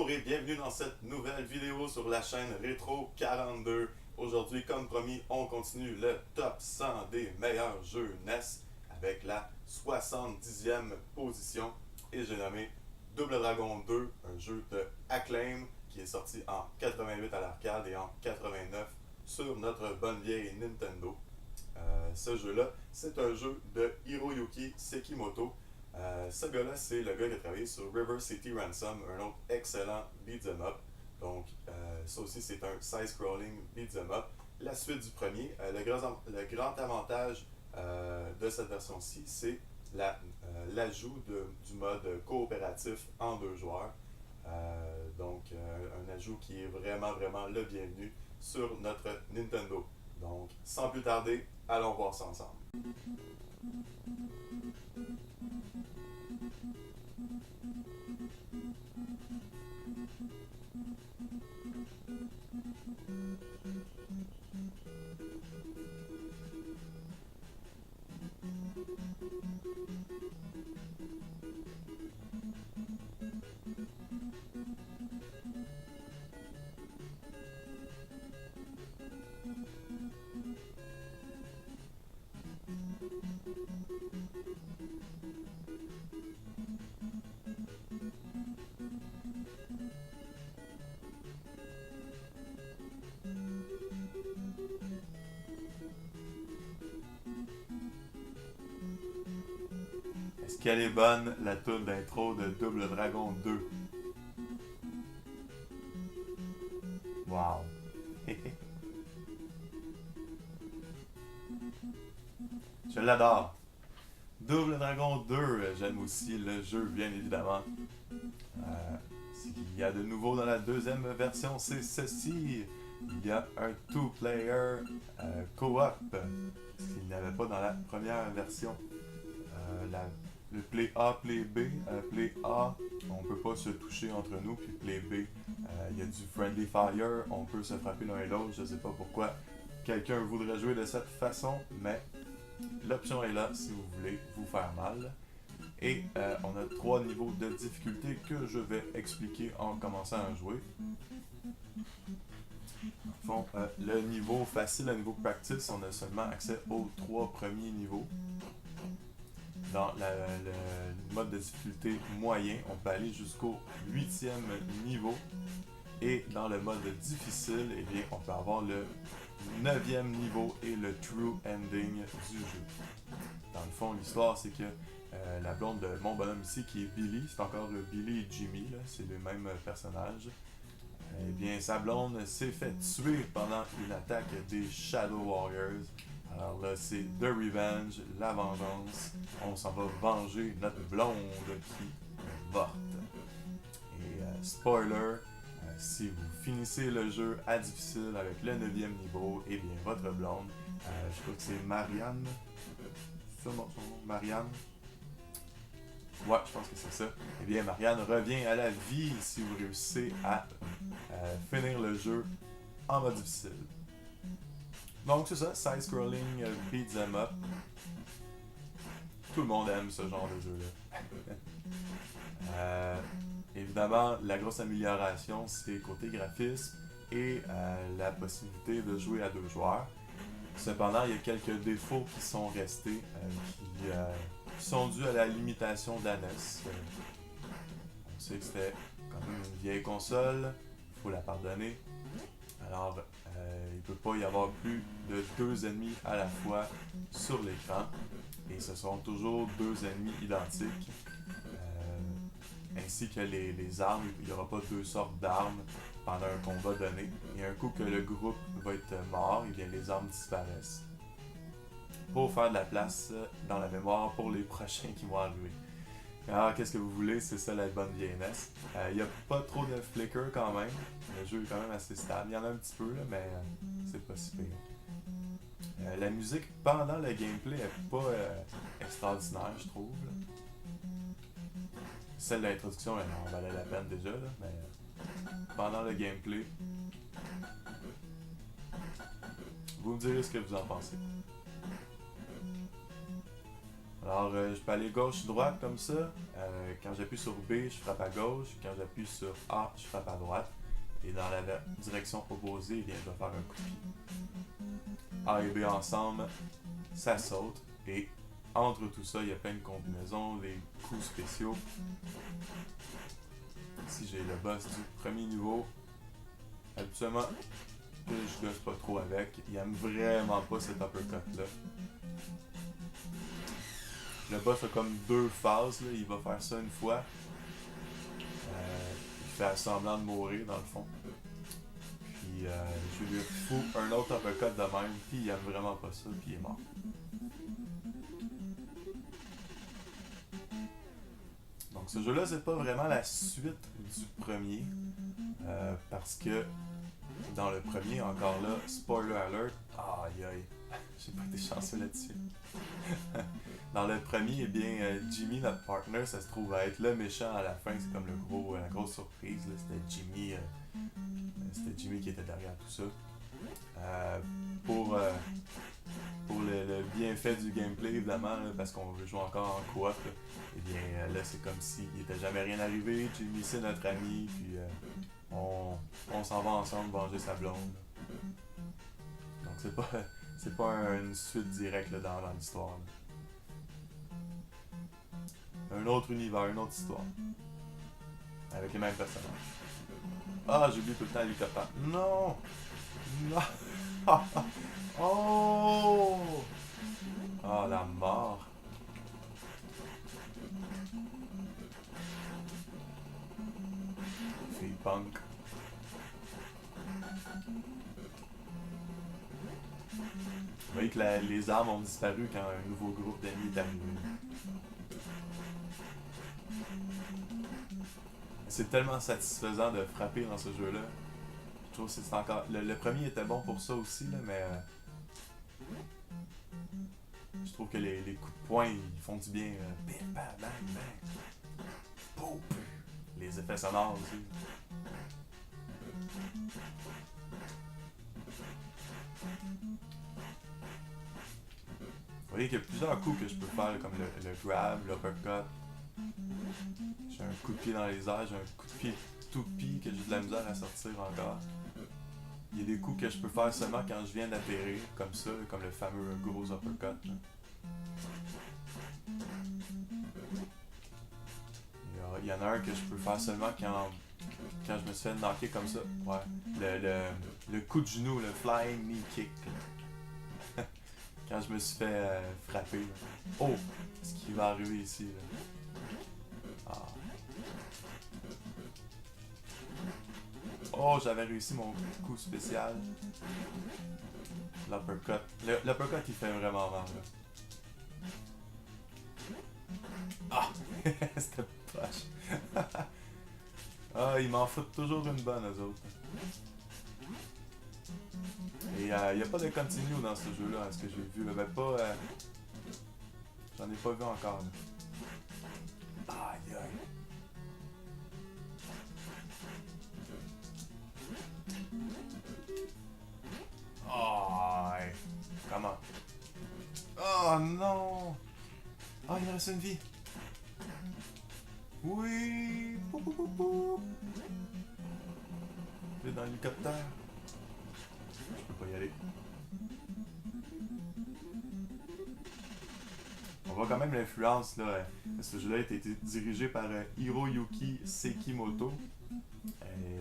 Bonjour et bienvenue dans cette nouvelle vidéo sur la chaîne Rétro 42. Aujourd'hui, comme promis, on continue le top 100 des meilleurs jeux NES avec la 70e position. Et j'ai nommé Double Dragon 2, un jeu de Acclaim qui est sorti en 88 à l'arcade et en 89 sur notre bonne vieille Nintendo. Ce jeu-là, c'est un jeu de Hiroyuki Sekimoto. Ce gars-là, c'est le gars qui a travaillé sur River City Ransom, un autre excellent beat'em up. Donc, ça aussi, c'est un side-scrolling beat'em up. La suite du premier, le grand avantage de cette version-ci, c'est l'ajout du mode coopératif en deux joueurs. Un ajout qui est vraiment le bienvenu sur notre Nintendo. Donc, sans plus tarder, allons voir ça ensemble. Est-ce qu'elle est bonne, la tune d'intro de Double Dragon 2? Wow! Je l'adore! Double Dragon 2, j'aime aussi le jeu, bien évidemment. Ce qu'il y a de nouveau dans la deuxième version, c'est ceci. Il y a un two-player co-op, ce qu'il n'y avait pas dans la première version. Le Play A, Play B. Play A, on peut pas se toucher entre nous, puis Play B, il y a du Friendly Fire, on peut se frapper l'un et l'autre, je sais pas pourquoi quelqu'un voudrait jouer de cette façon, mais l'option est là si vous voulez vous faire mal. Et on a 3 niveaux de difficulté que je vais expliquer en commençant à jouer. Bon, le niveau facile, le niveau practice, on a seulement accès aux 3 premiers niveaux. Dans le mode de difficulté moyen, on peut aller jusqu'au 8e niveau. Et dans le mode difficile, eh bien, on peut avoir le 9e niveau et le true ending du jeu. Dans le fond, l'histoire, c'est que la blonde de mon bonhomme ici, qui est Billy, c'est encore Billy et Jimmy, c'est les mêmes personnages. Eh bien, sa blonde s'est fait tuer pendant une attaque des Shadow Warriors. Alors là, c'est The Revenge, la vengeance. On s'en va venger notre blonde qui est morte. Et spoiler, si vous finissez le jeu à difficile avec le 9e niveau, eh bien, votre blonde, je crois que c'est Marianne. C'est son nom, Marianne. Ouais, je pense que c'est ça. Eh bien, Marianne revient à la vie si vous réussissez à finir le jeu en mode difficile. Donc c'est ça, side-scrolling beat'em up. Tout le monde aime ce genre de jeu-là. Évidemment, la grosse amélioration, c'est côté graphisme et la possibilité de jouer à 2 joueurs. Cependant, il y a quelques défauts qui sont restés, qui sont dus à la limitation de la NES. On sait que c'était quand même une vieille console, il faut la pardonner. Alors, il ne peut pas y avoir plus de 2 ennemis à la fois sur l'écran. Et ce seront toujours 2 ennemis identiques. Ainsi que les armes, il n'y aura pas 2 sortes d'armes pendant un combat donné. Et un coup que le groupe va être mort, et bien les armes disparaissent. Pour faire de la place dans la mémoire pour les prochains qui vont arriver. Alors, qu'est-ce que vous voulez? C'est ça la bonne vieille NES. Il n'y a pas trop de flicker quand même. Le jeu est quand même assez stable. Il y en a un petit peu, là, mais c'est pas si pire. La musique pendant le gameplay est pas extraordinaire, je trouve. Là. Celle de l'introduction, elle en valait la peine déjà, là, mais pendant le gameplay, vous me direz ce que vous en pensez. Alors, je peux aller gauche-droite comme ça. Quand j'appuie sur B, je frappe à gauche. Quand j'appuie sur A, je frappe à droite. Et dans la direction opposée, eh bien, je vais faire un coup de pied. A et B ensemble, ça saute. Et entre tout ça, il y a plein de combinaisons, des coups spéciaux. Ici, j'ai le boss du premier niveau. Habituellement, je gosse pas trop avec. Il aime vraiment pas cet uppercut-là. Le boss a comme deux phases, là. Il va faire ça une fois. Il fait semblant de mourir dans le fond. Puis je lui fous un autre uppercut de même, puis il aime vraiment pas ça, puis il est mort. Donc ce jeu-là, c'est pas vraiment la suite du premier, parce que dans le premier, encore là, spoiler alert, aïe aïe, j'ai pas été chanceux là-dessus. Dans le premier, eh bien, Jimmy, notre partner, ça se trouve à être le méchant à la fin. C'est comme la grosse surprise. C'était Jimmy qui était derrière tout ça. Pour le bienfait du gameplay, évidemment, là, parce qu'on veut jouer encore en coop, eh bien, là, c'est comme s'il n'était jamais rien arrivé. Jimmy, c'est notre ami, puis on s'en va ensemble venger sa blonde. Donc, c'est pas une suite directe là, dans l'histoire. Là. Un autre univers, une autre histoire. Avec les mêmes personnages. Ah, j'oublie tout le temps l'hélicoptère. Non! Non! Oh! Ah, la mort! Fille punk. Vous voyez que les armes ont disparu quand un nouveau groupe d'ennemis est arrivé. C'est tellement satisfaisant de frapper dans ce jeu-là. Je trouve que c'est encore. Le premier était bon pour ça aussi, là, mais je trouve que les coups de poing ils font du bien. Bim, bam, bang, bang. Boum. Les effets sonores aussi. Vous voyez qu'il y a plusieurs coups que je peux faire, comme le grab, l'uppercut. J'ai un coup de pied dans les airs, j'ai un coup de pied tout pis que j'ai de la misère à sortir encore. Il y a des coups que je peux faire seulement quand je viens d'atterrir, comme ça, comme le fameux gros uppercut. Là. Il y en a un que je peux faire seulement quand je me suis fait knocker comme ça. Ouais. Le coup de genou, le flying knee kick. Quand je me suis fait frapper. Là. Oh! Ce qui va arriver ici. Là. Ah. Oh, j'avais réussi mon coup spécial. L'uppercut. L'uppercut, il fait vraiment mal. Là. Ah! C'était poche. Ah, ils m'en foutent toujours une bonne, eux autres. Et il n'y a pas de continue dans ce jeu-là, à ce que j'ai vu. Là. Ben, pas. J'en ai pas vu encore. Là. Aïe aïe. Oh, comment? Oh non! Oh, il me reste une vie. Oui! Pou, pou, pou, pou. Je vais dans l'hélicoptère. Je peux pas y aller. On voit quand même l'influence là. Ce jeu-là a été dirigé par Hiroyuki Sekimoto.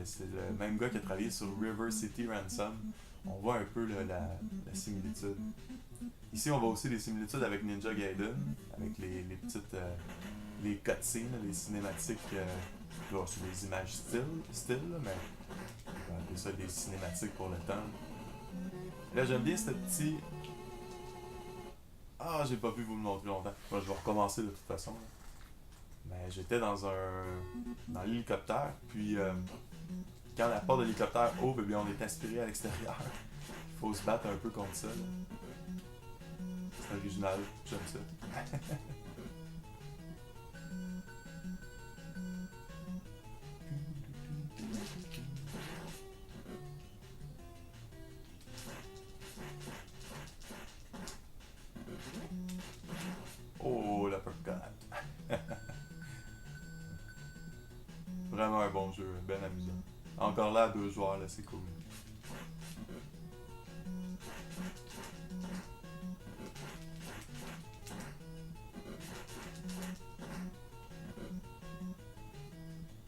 C'est le même gars qui a travaillé sur River City Ransom. On voit un peu là, la similitude. Ici, on voit aussi des similitudes avec Ninja Gaiden, avec les petites les cutscenes, les cinématiques. Là, c'est des images style là, mais on va appeler ça des cinématiques pour le temps. Là, j'aime bien ce petit. Ah, j'ai pas pu vous le montrer longtemps. Moi, je vais recommencer de toute façon. Là. Mais j'étais dans l'hélicoptère, puis quand la porte de l'hélicoptère ouvre, eh bien, on est aspiré à l'extérieur. Il faut se battre un peu contre ça. Là. C'est original, j'aime ça. Oh, bon jeu, ben amusant. Encore là, à 2 joueurs, là, c'est cool.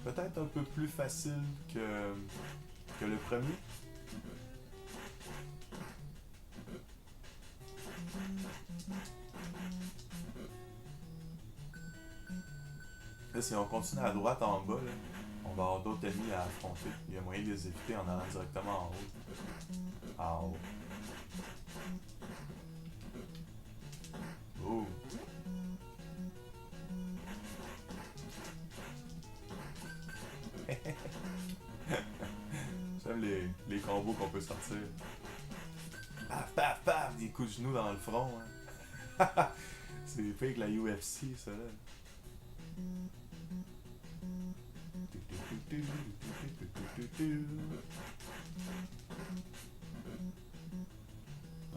Peut-être un peu plus facile que le premier. Là, si on continue à droite en bas, là, on va avoir d'autres ennemis à affronter. Il y a moyen de les éviter en allant directement en haut. En haut. Oh! J'aime les combos qu'on peut sortir. Paf, paf, paf! Des coups de genoux dans le front. Hein. C'est pire que la UFC, ça là.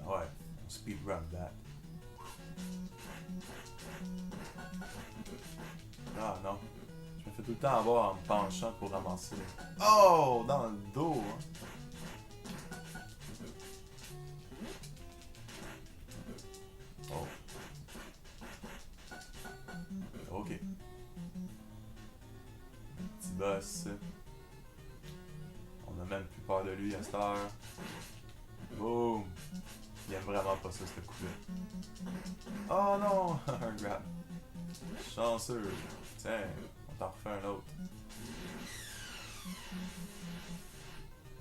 Ah ouais, on speedrun that. Ah non. Je me fais tout le temps avoir en me penchant pour ramasser. Oh! Dans le dos! Hein. Oh. Ok. Petit boss. On a même plus peur de lui à cette heure. Boom! Il aime vraiment pas ça, ce coup-là. Oh non! Un grab. Chanceux. Tiens, on t'en refait un autre.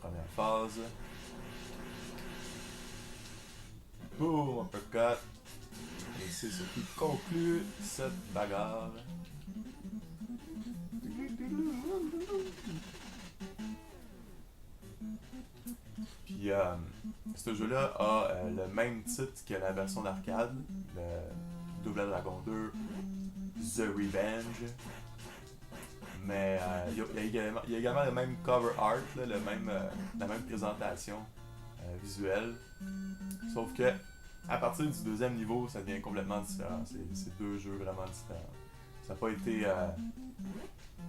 Première phase. Boom! Uppercut. Et c'est ce qui conclut cette bagarre. Puis ce jeu-là a le même titre que la version d'arcade, le Double Dragon 2 The Revenge. Mais il y a également le même cover art, là, la même présentation visuelle. Sauf que à partir du deuxième niveau, ça devient complètement différent. C'est deux jeux vraiment différents. Ça n'a pas été.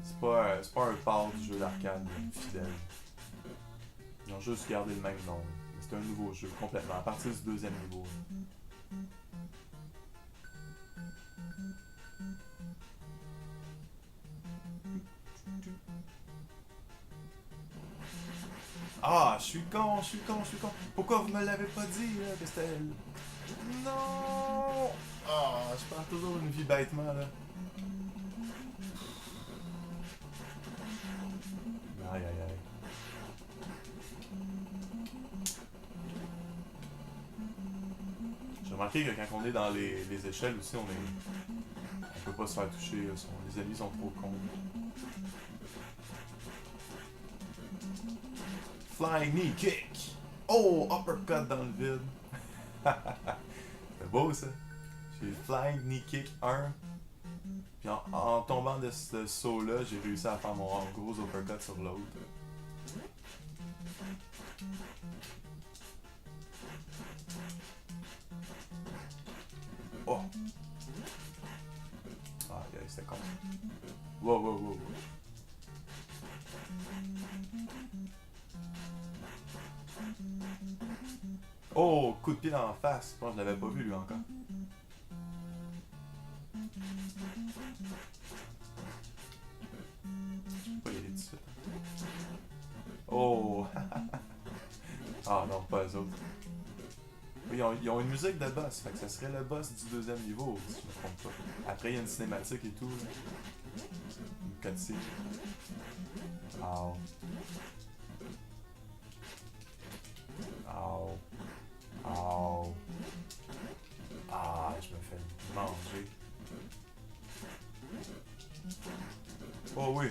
C'est pas un port du jeu d'arcade fidèle. Ils ont juste gardé le même nom. C'est un nouveau jeu complètement, à partir du deuxième niveau. Ah, je suis con. Pourquoi vous me l'avez pas dit, là, que c'était... Non! Ah, je perds toujours une vie bêtement, là. Aïe, aïe, aïe. J'ai remarqué que quand on est dans les échelles aussi, on peut pas se faire toucher. Les ennemis sont trop cons. Flying knee kick! Oh, uppercut dans le vide. C'est beau ça. J'ai flying knee kick 1. Puis en tombant de ce saut-là, j'ai réussi à faire mon gros uppercut sur l'autre. Oh! Ah, c'était con. Wow. Oh, coup de pied dans la face. Je pense que je l'avais pas vu lui encore. Je peux pas y aller tout de suite. Oh! Ah non, pas eux autres. Ils ont une musique de boss, fait que ça serait le boss du deuxième niveau, si je me trompe pas. Après, il y a une cinématique et tout. Là. Une cutscene. Ow. Ow. Ow. Ah, je me fais manger. Oh oui.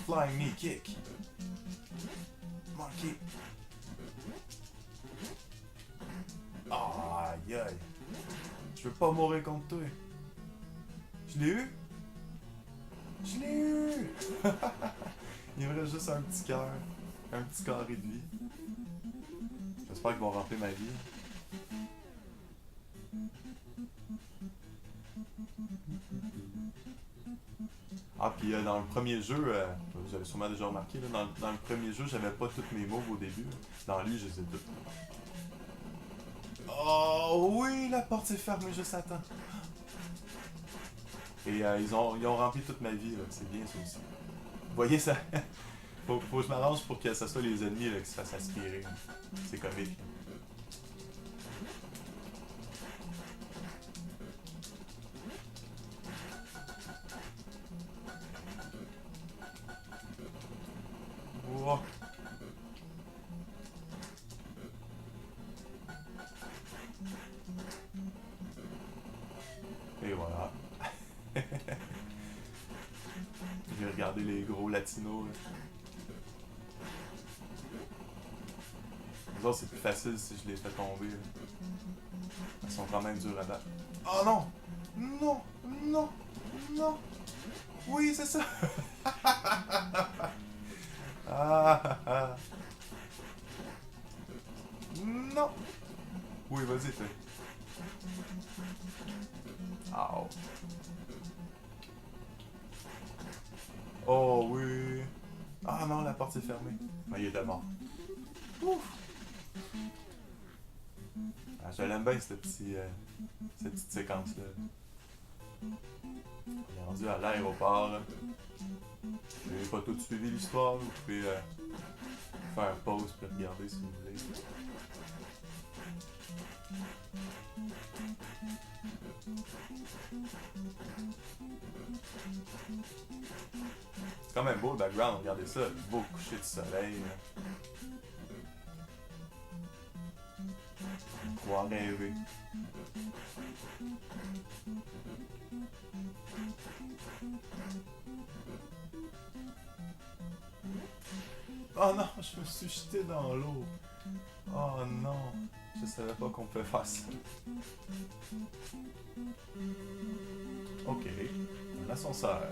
Flying knee kick. Monkey. Aïe aïe. Je veux pas mourir contre toi. Je l'ai eu? Je l'ai eu! Il me reste juste un petit cœur. Un petit carré de vie. J'espère qu'ils vont remplir ma vie. Ah, puis dans le premier jeu, vous avez sûrement déjà remarqué, là, dans le premier jeu, j'avais pas toutes mes moves au début. Dans lui, je les ai toutes. Oh oui, la porte s'est fermée juste à temps. Et ils ont rempli toute ma vie, là. C'est bien ça aussi. Vous voyez ça? Faut que je m'arrange pour que ce soit les ennemis là, qui se fassent aspirer. C'est comique. Wow. Et voilà. J'ai regardé les gros latinos. Là. Les autres, c'est plus facile si je les fais tomber. Là. Ils sont quand même durs à battre. Oh non! Non! Non! Non! Oui, c'est ça! Ah, ah, ah. Non! Oui, vas-y, fais. Ow. Oh oui! Ah non, la porte est fermée. Ah, il est mort. Ouf! Ah, je l'aime bien, cette petite séquence-là. On est rendu à l'aéroport. Là. Vous n'avez pas tout suivi l'histoire, vous pouvez faire pause et regarder si vous voulez. C'est quand même beau le background, regardez ça, beau coucher de soleil. Pouvoir rêver. Oh non, je me suis jeté dans l'eau. Oh non, je savais pas qu'on pouvait faire ça. Ok, l'ascenseur.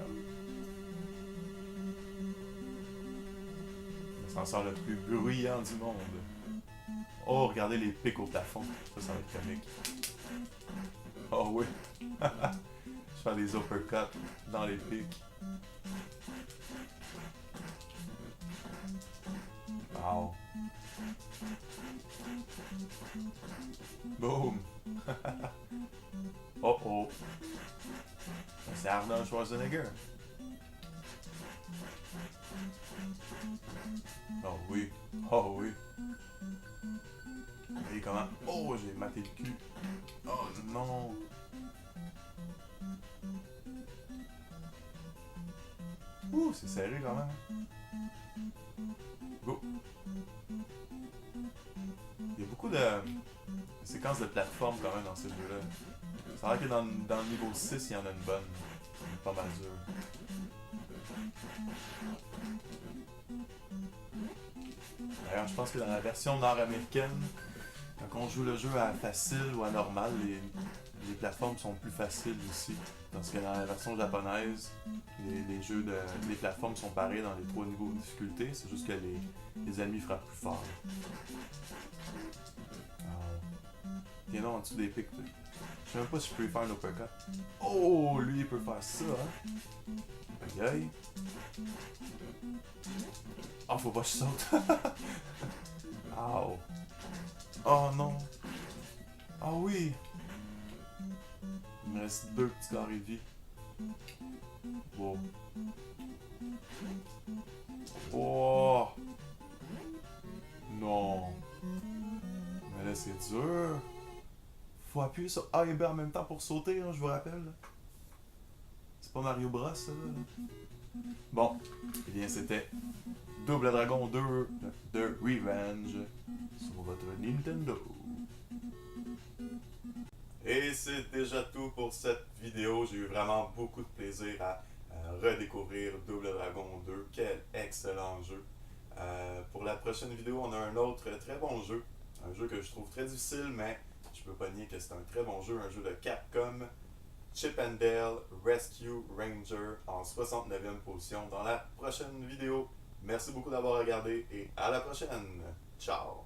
L'ascenseur le plus bruyant du monde. Oh, regardez les pics au plafond. Ça va être comique. Oh oui. Je fais des uppercuts dans les pics. Wow. Boom. Oh oh. C'est Arnold Schwarzenegger. Oh oui. Oh oui. Et comment? Oh, j'ai maté le cul. Oh non. Ouh, c'est serré quand même. Go. Il y a beaucoup de séquences de plateforme quand même dans ce jeu-là. Ça a l'air que dans le niveau 6, il y en a une bonne. Pas mal dure. D'ailleurs, je pense que dans la version nord-américaine, quand on joue le jeu à facile ou à normal, les plateformes sont plus faciles aussi. Tandis que dans la version japonaise, les plateformes sont pareilles dans les 3 niveaux de difficulté, c'est juste que les ennemis frappent plus fort. Viens donc en dessous des pics. Je sais même pas si je peux lui faire un uppercut. Oh, lui il peut faire ça, hein. Aïe aïe. Oh, faut pas que je saute. Ow. Oh non. Ah oui. Il me reste 2 petits carrés de vie. Wow. Oh. Non. Mais là c'est dur. Faut appuyer sur A et B en même temps pour sauter, hein, je vous rappelle. C'est pas Mario Bros, ça, là. Bon, eh bien, c'était Double Dragon 2 de Revenge sur votre Nintendo. Et c'est déjà tout pour cette vidéo. J'ai eu vraiment beaucoup de plaisir à redécouvrir Double Dragon 2. Quel excellent jeu. Pour la prochaine vidéo, on a un autre très bon jeu. Un jeu que je trouve très difficile, mais je peux pas nier que c'est un très bon jeu. Un jeu de Capcom. Chip and Dale Rescue Ranger en 69e position dans la prochaine vidéo. Merci beaucoup d'avoir regardé et à la prochaine. Ciao!